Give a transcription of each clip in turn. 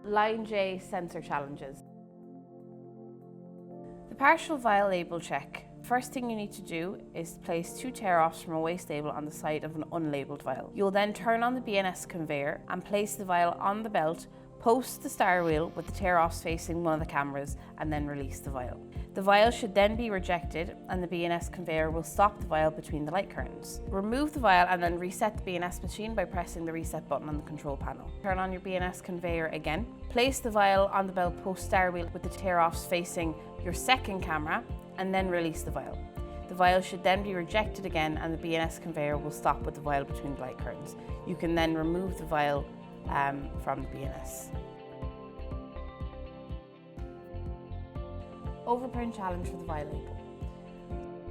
Line J sensor challenges. The partial vial label check. First thing you need to do is place 2 tear-offs from a waste label on the side of an unlabelled vial. You'll then turn on the BNS conveyor and place the vial on the belt, post the star wheel with the tear-offs facing one of the cameras, and then release the vial. The vial should then be rejected and the BNS conveyor will stop the vial between the light curtains. Remove the vial and then reset the BNS machine by pressing the reset button on the control panel. Turn on your BNS conveyor again. Place the vial on the belt post star wheel with the tear-offs facing your second camera and then release the vial. The vial should then be rejected again and the BNS conveyor will stop with the vial between the light curtains. You can then remove the vial from the BNS. Overprint challenge for the vial label.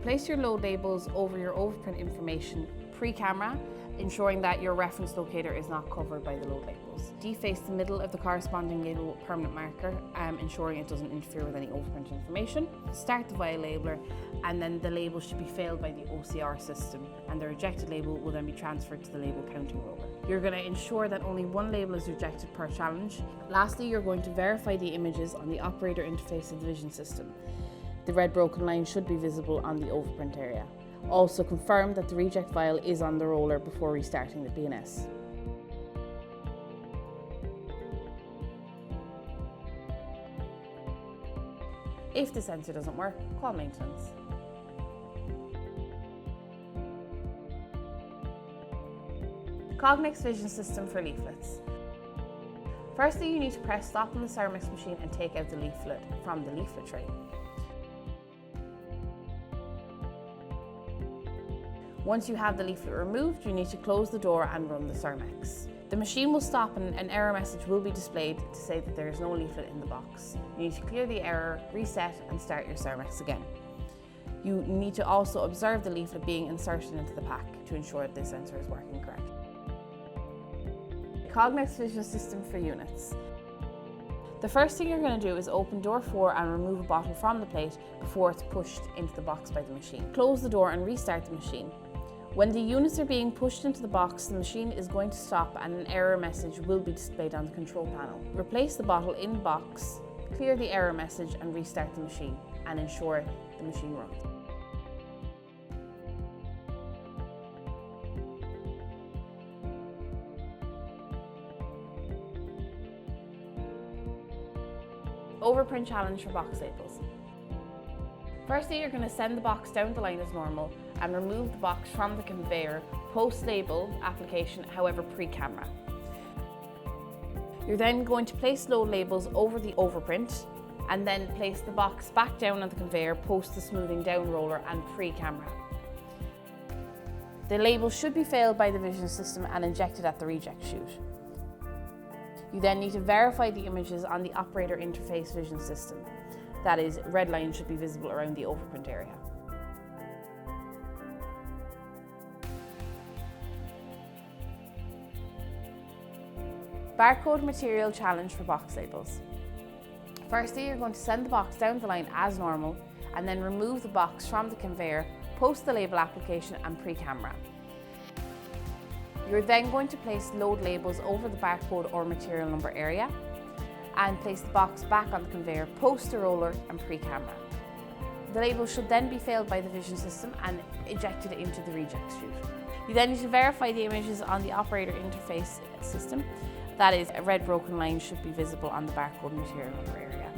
Place your load labels over your overprint information pre-camera, ensuring that your reference locator is not covered by the load labels. Deface the middle of the corresponding label with permanent marker, ensuring it doesn't interfere with any overprint information. Start the vial labeler, and then the label should be failed by the OCR system, and the rejected label will then be transferred to the label counting roller. You're going to ensure that only one label is rejected per challenge. Lastly, you're going to verify the images on the operator interface of the vision system. The red broken line should be visible on the overprint area. Also confirm that the reject vial is on the roller before restarting the BNS. If the sensor doesn't work, call maintenance. Cognex Vision System for leaflets. Firstly, you need to press stop on the Cermix machine and take out the leaflet from the leaflet tray. Once you have the leaflet removed, you need to close the door and run the Cermix. The machine will stop and an error message will be displayed to say that there is no leaflet in the box. You need to clear the error, reset and start your Cermix again. You need to also observe the leaflet being inserted into the pack to ensure that the sensor is working correctly. Cognex Vision System for units. The first thing you're going to do is open door 4 and remove a bottle from the plate before it's pushed into the box by the machine. Close the door and restart the machine. When the units are being pushed into the box, the machine is going to stop and an error message will be displayed on the control panel. Replace the bottle in the box, clear the error message and restart the machine and ensure the machine runs. Overprint challenge for box labels. Firstly, you're going to send the box down the line as normal and remove the box from the conveyor post-label application, however pre-camera. You're then going to place load labels over the overprint and then place the box back down on the conveyor post the smoothing down roller and pre-camera. The label should be failed by the vision system and injected at the reject chute. You then need to verify the images on the operator interface vision system. That is, red line should be visible around the overprint area. Barcode material challenge for box labels. Firstly, you're going to send the box down the line as normal and then remove the box from the conveyor, post the label application and pre-camera. You're then going to place load labels over the barcode or material number area and place the box back on the conveyor, post the roller and pre-camera. The label should then be failed by the vision system and ejected into the reject chute. You then need to verify the images on the operator interface system. That is, a red broken line should be visible on the barcode material number area.